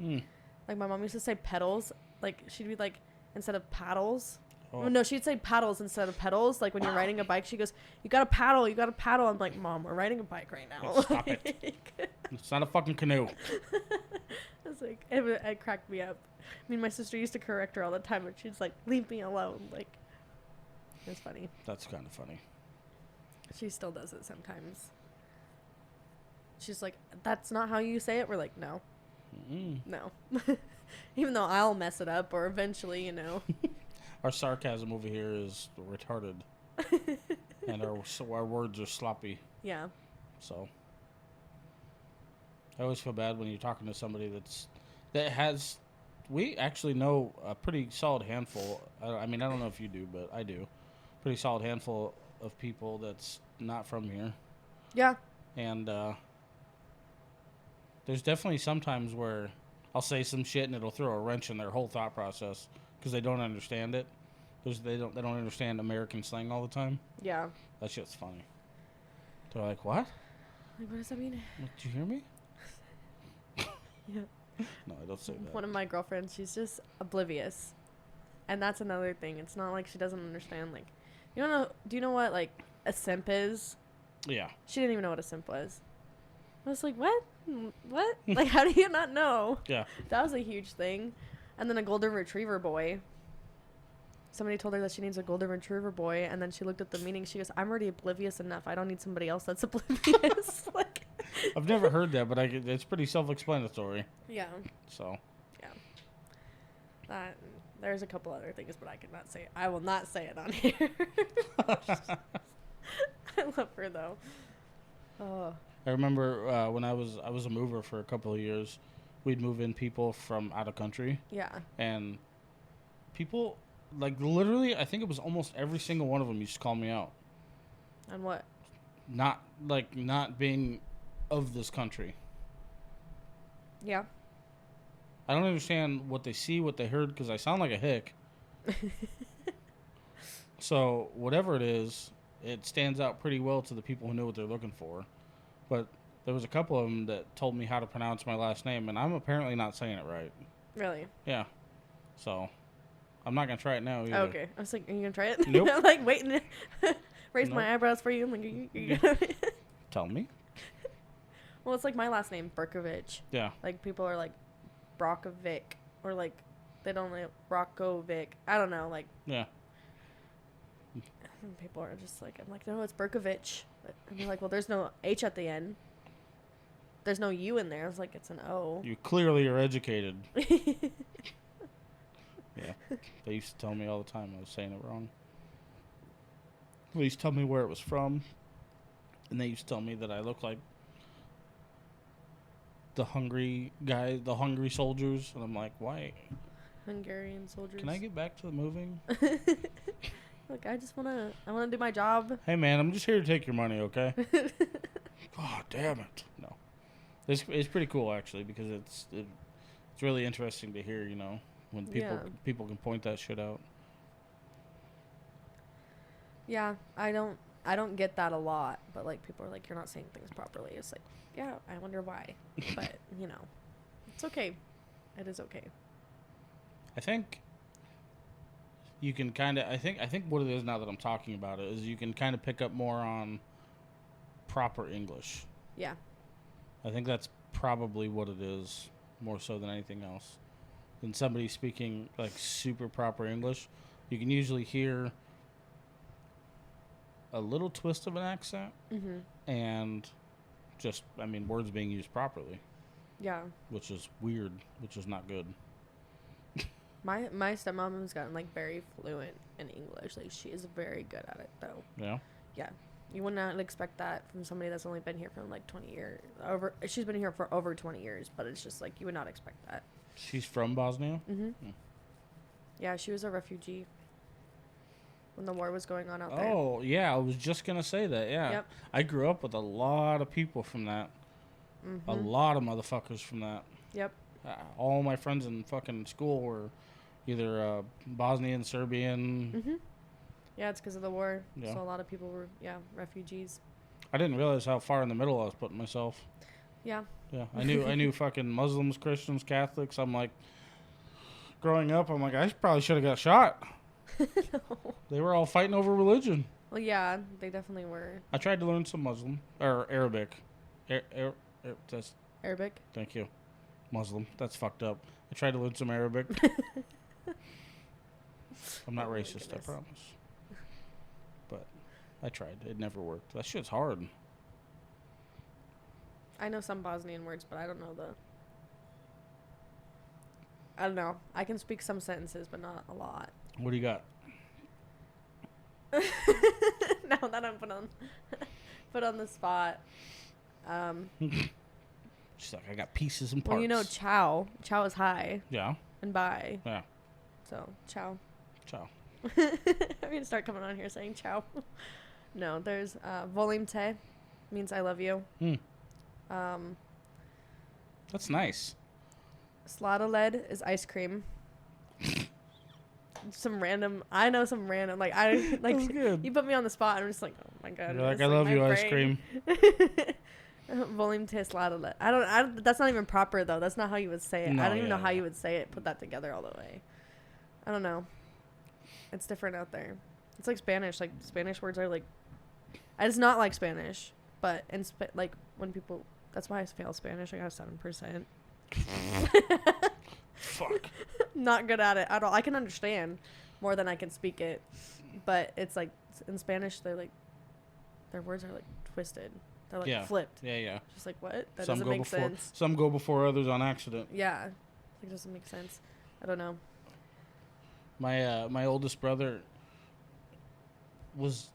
Like, my mom used to say pedals. Like, she'd be like, instead of paddles. Oh. No, she'd say paddles instead of pedals. Like, when you're riding a bike, she goes, you gotta paddle. I'm like, Mom, we're riding a bike right now. Stop it. It's not a fucking canoe. It's like, it cracked me up. I mean, my sister used to correct her all the time, and she's like, leave me alone. Like, it's funny. That's kind of funny. She still does it sometimes. She's like, that's not how you say it. We're like, no. No. Even though I'll mess it up, or eventually, Our sarcasm over here is retarded. And our words are sloppy. Yeah. So I always feel bad when you're talking to somebody that has. We actually know a pretty solid handful. I mean, I don't know if you do, but I do. Pretty solid handful of people that's not from here. Yeah. And there's definitely sometimes where I'll say some shit and it'll throw a wrench in their whole thought process because they don't understand it. They don't understand American slang all the time. Yeah. That shit's funny. They're like, what? Like, what does that mean? Did you hear me? Yeah. No, I don't say that. One of my girlfriends, she's just oblivious. And that's another thing. It's not like she doesn't understand. Like, do you know what, like, a simp is? Yeah. She didn't even know what a simp was. I was like, what? What? Like, how do you not know? Yeah. That was a huge thing. And then a golden retriever boy. Somebody told her that she needs a golden retriever boy, and then she looked at the meaning. She goes, I'm already oblivious enough. I don't need somebody else that's oblivious. Like, I've never heard that, but it's pretty self-explanatory. yeah. So. Yeah. There's a couple other things, but I cannot say it. I will not say it on here. I love her, though. Oh. I remember when I was a mover for a couple of years, we'd move in people from out of country. Yeah. And people, like, literally, I think it was almost every single one of them used to call me out. On what? Not being of this country. Yeah. I don't understand what they see, what they heard, because I sound like a hick. So, whatever it is, it stands out pretty well to the people who know what they're looking for. But there was a couple of them that told me how to pronounce my last name, and I'm apparently not saying it right. Really? Yeah. So, I'm not going to try it now either. Oh, okay. I was like, are you going to try it? Nope. I'm like, waiting to raise Nope. my eyebrows for you. I'm like, you Tell me. Well, it's like my last name, Brkovic. Yeah. Like, people are like, Brkovic. Or like, they don't like Brkovic. I don't know. Like, Yeah. and people are just like, I'm like, no, it's Brkovic. And they're like, well, there's no H at the end. There's no U in there. I was like, it's an O. You clearly are educated. Yeah. They used to tell me all the time I was saying it wrong. They used to tell me where it was from. And they used to tell me that I look like the hungry guy, the hungry soldiers. And I'm like, why? Hungarian soldiers. Can I get back to the moving? Look, I want to do my job. Hey, man, I'm just here to take your money, okay? God damn it. No. It's pretty cool, actually, because it's really interesting to hear, when people can point that shit out. Yeah, I don't get that a lot, but like people are like, you're not saying things properly. It's like, yeah, I wonder why. But, it's okay. It is okay. I think you can kind of, I think what it is now that I'm talking about it is you can kind of pick up more on proper English. Yeah. I think that's probably what it is more so than anything else. Than somebody speaking like super proper English, you can usually hear a little twist of an accent and just, words being used properly. Yeah. Which is weird, which is not good. My stepmom has gotten like very fluent in English. Like she is very good at it though. Yeah. Yeah. You would not expect that from somebody that's only been here for like 20 years. She's been here for over 20 years, but it's just like you would not expect that. She's from Bosnia? Mm-hmm. Yeah, she was a refugee when the war was going on out there. Oh, yeah, I was just going to say that, yeah. Yep. I grew up with a lot of people from that. Mm-hmm. A lot of motherfuckers from that. Yep. All my friends in fucking school were either Bosnian, Serbian. Mm-hmm. Yeah, it's because of the war. Yeah. So a lot of people were, refugees. I didn't realize how far in the middle I was putting myself. Yeah. Yeah, I knew fucking Muslims, Christians, Catholics. I'm like, growing up, I'm like, I probably should have got shot. No. They were all fighting over religion. Well, yeah, they definitely were. I tried to learn some Muslim or Arabic. That's Arabic. Thank you. Muslim. That's fucked up. I tried to learn some Arabic. I'm not Oh my racist, I goodness. promise. But I tried. It never worked. That shit's hard. I know some Bosnian words, but I don't know I don't know. I can speak some sentences, but not a lot. What do you got? Now that I'm put on the spot. She's like, I got pieces and parts. Well, you know, ciao. Ciao is hi Yeah. and bye. Yeah. So, ciao. Ciao. I'm going to start coming on here saying ciao. No, there's volim te, means I love you. That's nice. Sladoled is ice cream. I know some random, like, I, like, That's good. you put me on the spot, and I'm just like, oh my God. You're like, it's I love my you, ice brain. cream. Volim te sladoled. I don't, that's not even proper, though. That's not how you would say it. No, I don't even yeah, know how yeah. you would say it, put that together all the way. I don't know. It's different out there. It's like Spanish. Like, Spanish words are, like, I just not like Spanish, but like, when people, that's why I fail Spanish. I got a 7%. Fuck. Not good at it at all. I can understand more than I can speak it, but it's like in Spanish, they're like, their words are like twisted. They're like flipped. Yeah, yeah. Just like, what? That Some doesn't go make before, sense. Some go before others on accident. Yeah, it doesn't make sense. I don't know. My oldest brother was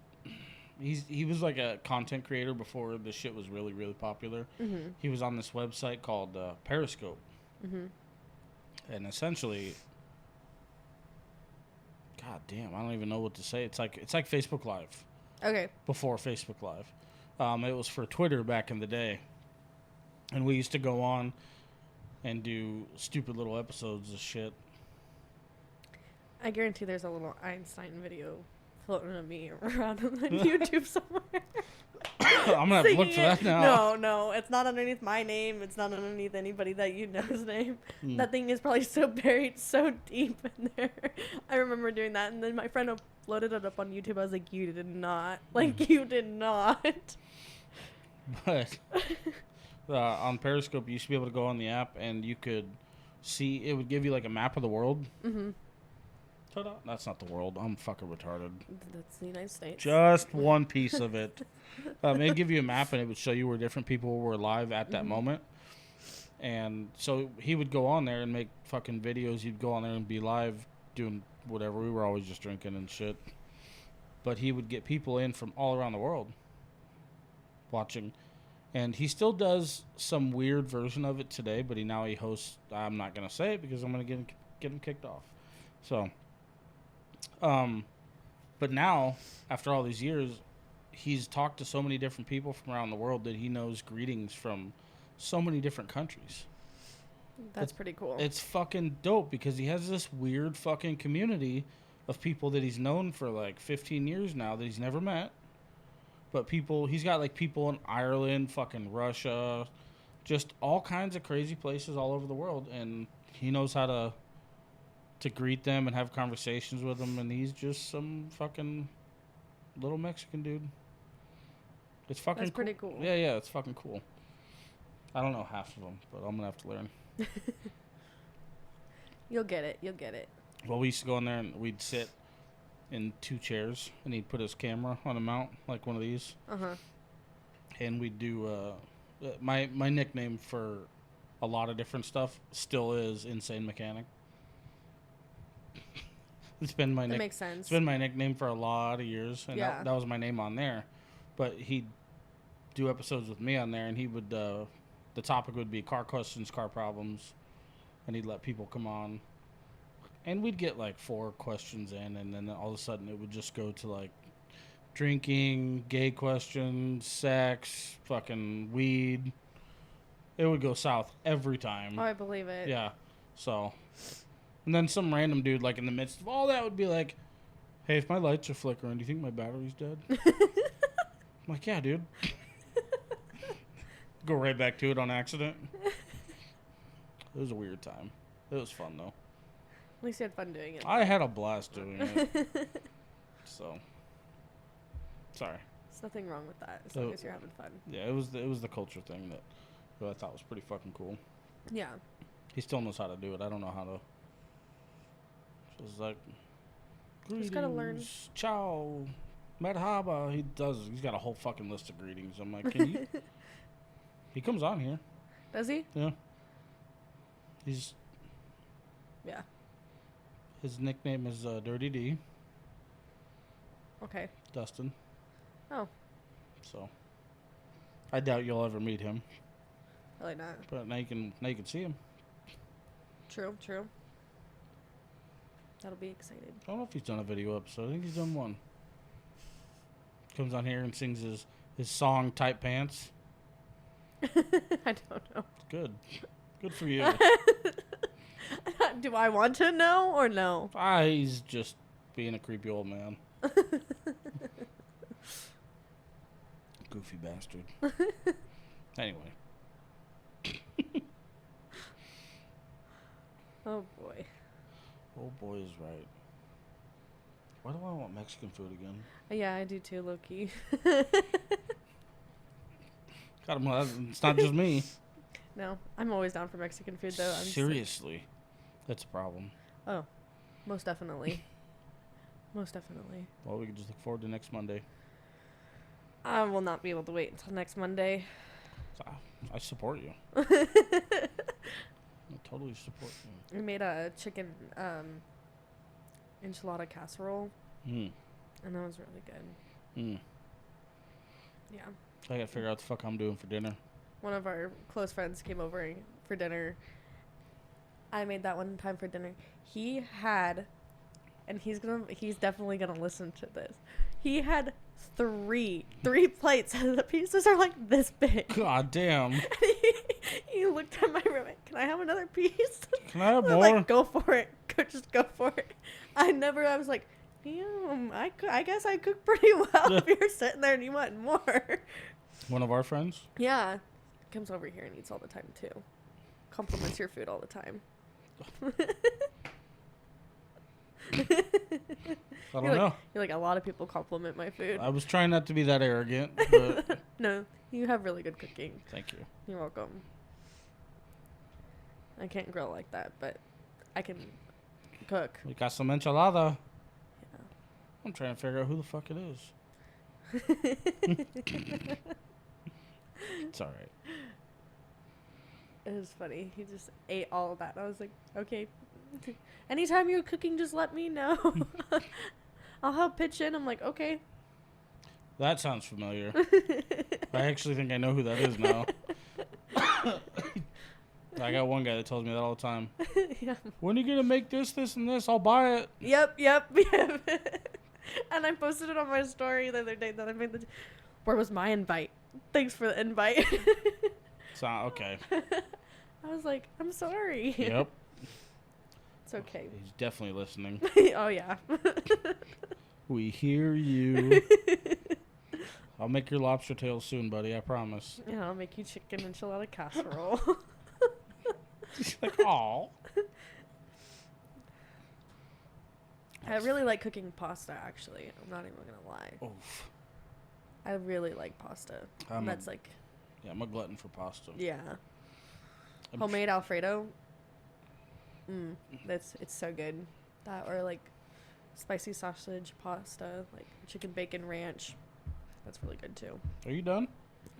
he was like a content creator before the shit was really, really popular. Mm-hmm. He was on this website called Periscope. Mm-hmm. And essentially, God damn, I don't even know what to say. It's like Facebook Live Okay. before Facebook Live. It was for Twitter back in the day, and we used to go on and do stupid little episodes of shit. I guarantee there's a little Einstein video floating of me around on YouTube somewhere. I'm gonna have to look for that now. No, it's not underneath my name. It's not underneath anybody that you know's name. Mm. That thing is probably so buried so deep in there. I remember doing that, and then my friend uploaded it up on YouTube. I was like, you did not. Like, you did not. But on Periscope, you used to be able to go on the app, and you could see, it would give you like a map of the world. Mm-hmm. Ta-da. That's not the world. I'm fucking retarded. That's the United States. Just one piece of it. It'd give you a map, and it would show you where different people were live at that moment. And so he would go on there and make fucking videos. He'd go on there and be live doing whatever. We were always just drinking and shit. But he would get people in from all around the world watching. And he still does some weird version of it today, but he hosts. I'm not going to say it because I'm going to get him kicked off. So, but now, after all these years, he's talked to so many different people from around the world that he knows greetings from so many different countries. That's pretty cool. It's fucking dope because he has this weird fucking community of people that he's known for like 15 years now that he's never met. But he's got like people in Ireland, fucking Russia, just all kinds of crazy places all over the world. And he knows how to greet them and have conversations with them. And he's just some fucking little Mexican dude. It's fucking That's pretty cool. Yeah, it's fucking cool. I don't know half of them, but I'm going to have to learn. You'll get it. Well, we used to go in there and we'd sit in 2 chairs, and he'd put his camera on a mount, like one of these. Uh-huh. And we'd do, my nickname for a lot of different stuff still is Insane Mechanic. It's been my That makes sense. It's been my nickname for a lot of years, and Yeah. that was my name on there. But he'd do episodes with me on there, and he would, the topic would be car questions, car problems, and he'd let people come on. And we'd get like 4 questions in, and then all of a sudden it would just go to like drinking, gay questions, sex, fucking weed. It would go south every time. Oh, I believe it. Yeah. So, and then some random dude like in the midst of all that would be like, "Hey, if my lights are flickering, do you think my battery's dead?" I'm like, "Yeah, dude." Go right back to it on accident. It was a weird time. It was fun though. At least you had fun doing it. I had a blast doing it. So, sorry. There's nothing wrong with that as long as you're having fun. Yeah, it was the culture thing that who I thought was pretty fucking cool. Yeah. He still knows how to do it. I don't know how to. So it's like, Just gotta learn. greetings, ciao, merhaba. He's got a whole fucking list of greetings. I'm like, can you? He comes on here. Does he? Yeah. Yeah. His nickname is Dirty D. Okay. Dustin. Oh. So. I doubt you'll ever meet him, Really not. but now you can see him. True. That'll be exciting. I don't know if he's done a video episode. I think he's done one. Comes on here and sings his song Tight Pants. I don't know. Good. Good for you. Do I want to know or no? He's just being a creepy old man. Goofy bastard. Anyway. Oh boy. Old boy is right. Why do I want Mexican food again? Yeah, I do too, Loki. God, it's not just me. No, I'm always down for Mexican food though. Seriously. That's a problem. Oh, most definitely. Most definitely. Well, we can just look forward to next Monday. I will not be able to wait until next Monday. So, I support you. We I totally support you. made a chicken enchilada casserole, Mm. and that was really good. Mm. Yeah. I gotta figure out what the fuck I'm doing for dinner. One of our close friends came over for dinner. I made that one time for dinner. He had, and he's definitely gonna listen to this. He had three plates, and the pieces are like this big. God damn. He looked at my roommate. Can I have another piece? Can I have I'm more? like, go for it. Just go for it. I was like, damn, I guess I cook pretty well if you're sitting there and you want more. One of our friends? Yeah. Comes over here and eats all the time, too. Compliments your food all the time. I don't know. You're like, a lot of people compliment my food. I was trying not to be that arrogant, but No, you have really good cooking. thank you. You're welcome. I can't grill like that, but I can cook. We got some enchilada. Yeah. I'm trying to figure out who the fuck it is. It's alright. It was funny. He just ate all of that. I was like, okay. Anytime you're cooking, just let me know. I'll help pitch in. I'm like, okay. That sounds familiar. I actually think I know who that is now. I got one guy that tells me that all the time. Yeah. When are you gonna make this, and this? I'll buy it. Yep. And I posted it on my story the other day that I made the. Where was my invite? Thanks for the invite. Okay. I was like, I'm sorry. Yep. It's okay. He's definitely listening. Oh yeah. We hear you. I'll make your lobster tail soon, buddy. I promise. Yeah, I'll make you chicken enchilada casserole. She's like, aw. I really like cooking pasta, actually. I'm not even gonna lie. Oof. I really like pasta. That's like, Yeah, I'm a glutton for pasta. yeah. I'm Homemade Alfredo. It's so good. That or like spicy sausage pasta, like chicken bacon ranch. That's really good too. Are you done?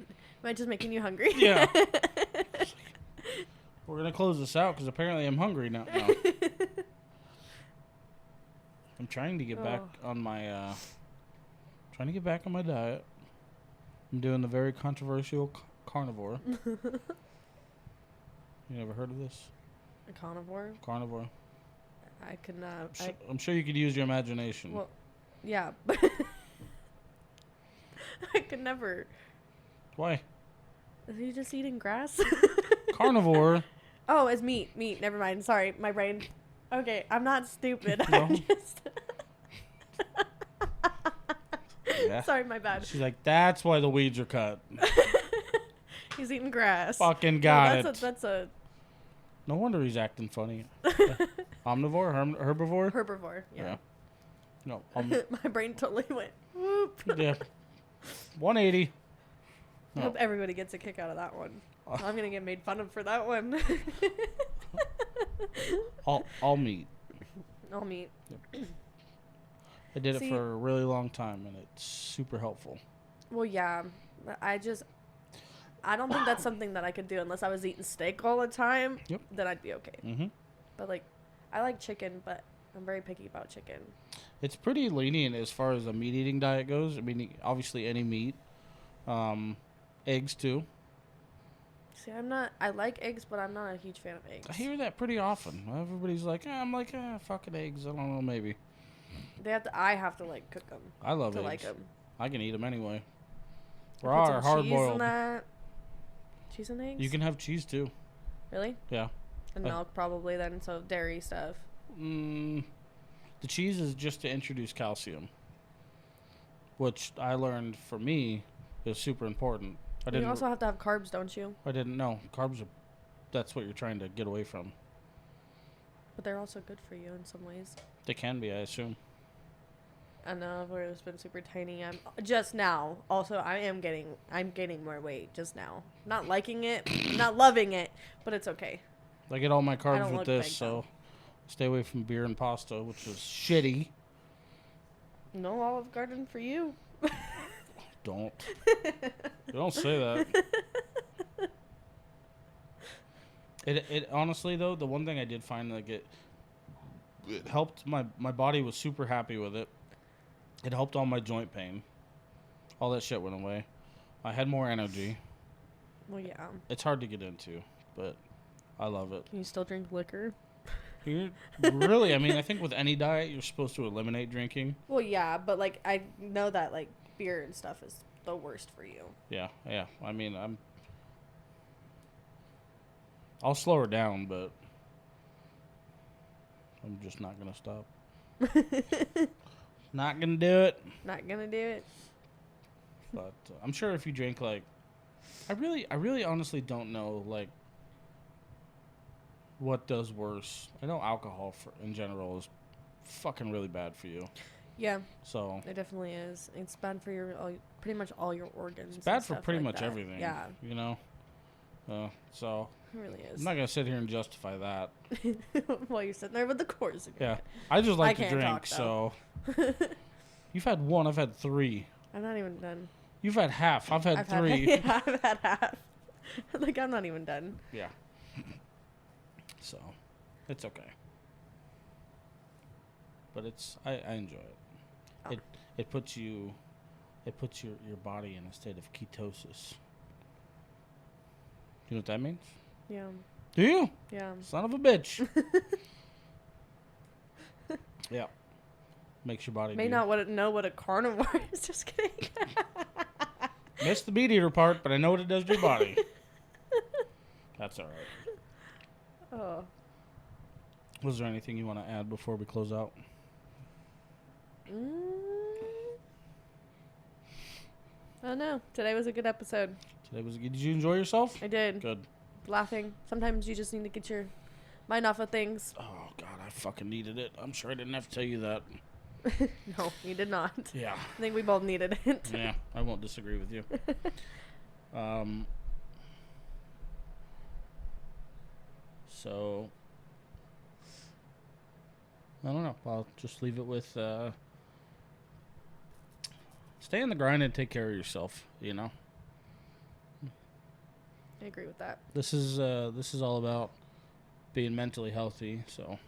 Am I just making you hungry? Yeah. We're gonna close this out because apparently I'm hungry now. No. I'm trying to get back on my diet. I'm doing the very controversial carnivore. You ever heard of this? A carnivore? Carnivore. I could not. I'm sure you could use your imagination. Well, yeah, but I could never. Why? Is he just eating grass? Carnivore. Oh, it's meat. Meat. Never mind. Sorry, my brain. Okay, I'm not stupid. No. I'm just. Yeah. Sorry, my bad. She's like, that's why the weeds are cut. He's eating grass. Fucking got it. That's a No wonder he's acting funny. Omnivore? Herbivore? herbivore. Yeah. No. My brain totally went. Whoop. Yeah. 180. I No. hope everybody gets a kick out of that one. I'm gonna get made fun of for that one. All meat. All meat. Yep. I did it for a really long time, and it's super helpful. Well, yeah. I don't think that's something that I could do unless I was eating steak all the time. Yep. Then I'd be okay. Mm-hmm. But, like, I like chicken, but I'm very picky about chicken. It's pretty lenient as far as a meat eating diet goes. I mean, obviously any meat. Eggs, too. See, I like eggs, but I'm not a huge fan of eggs. I hear that pretty often. Everybody's like, I'm like, fucking eggs. I don't know, maybe. I have to, like, cook them. I love eggs. Like them. I can eat them anyway. Raw or hard boiled. Cheese and eggs? You can have cheese too. Really? Yeah. And milk probably then, so dairy stuff. The cheese is just to introduce calcium, which I learned for me is super important. You also have to have carbs, don't you? I didn't know. Carbs that's what you're trying to get away from. But they're also good for you in some ways. They can be, I assume. I know I've always been super tiny. I'm just now. Also, I'm gaining more weight just now. Not liking it, not loving it, but it's okay. I get all my carbs with this, big, so stay away from beer and pasta, which is shitty. No Olive Garden for you. Don't. Don't say that. It honestly though, the one thing I did find like it helped my body was super happy with it. It helped all my joint pain. All that shit went away. I had more energy. Well, yeah. It's hard to get into, but I love it. Can you still drink liquor? Really, I mean, I think with any diet, you're supposed to eliminate drinking. Well, yeah, but like I know that like beer and stuff is the worst for you. Yeah. I mean, I'll slow her down, but I'm just not gonna stop. Not gonna do it. Not gonna do it. But I'm sure if you drink like, I really honestly don't know like what does worse. I know alcohol in general is fucking really bad for you. Yeah. So it definitely is. It's bad for pretty much all your organs. It's bad for pretty like much that. everything. Yeah. You know. So it really is. I'm not gonna sit here and justify that. While you're sitting there with the cords. Yeah. I just like to can't drink. talk, So you've had one. I've had 3. I'm not even done. You've had half. I've had 3. Yeah, I've had half. Like, I'm not even done. Yeah. So, it's okay. But I enjoy it. Oh. It puts your body in a state of ketosis. Do you know what that means? Yeah. Do you? Yeah. Son of a bitch. Yeah. Makes your body know what a carnivore is. Just kidding. Missed the meat eater part, but I know what it does to your body. That's all right. Oh. Was there anything you want to add before we close out? I don't know. Today was a good episode. Did you enjoy yourself? I did. Good. Laughing. Sometimes you just need to get your mind off of things. Oh, God, I fucking needed it. I'm sure I didn't have to tell you that. No, you did not. Yeah. I think we both needed it. Yeah, I won't disagree with you. So, I don't know. I'll just leave it with stay on the grind and take care of yourself, you know? I agree with that. This is all about being mentally healthy, so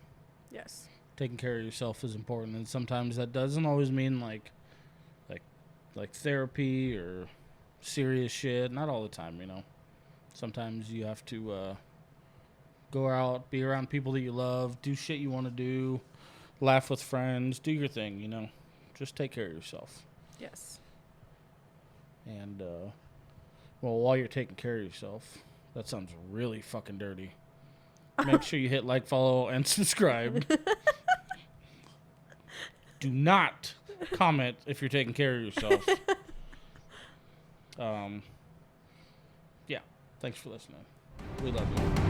Yes. taking care of yourself is important, and sometimes that doesn't always mean like therapy or serious shit. Not all the time, you know. Sometimes you have to go out, be around people that you love, do shit you want to do, laugh with friends, do your thing, you know. Just take care of yourself. Yes. And well, while you're taking care of yourself, that sounds really fucking dirty. Make sure you hit like, follow, and subscribe. Do not comment if you're taking care of yourself. Yeah. Thanks for listening. We love you.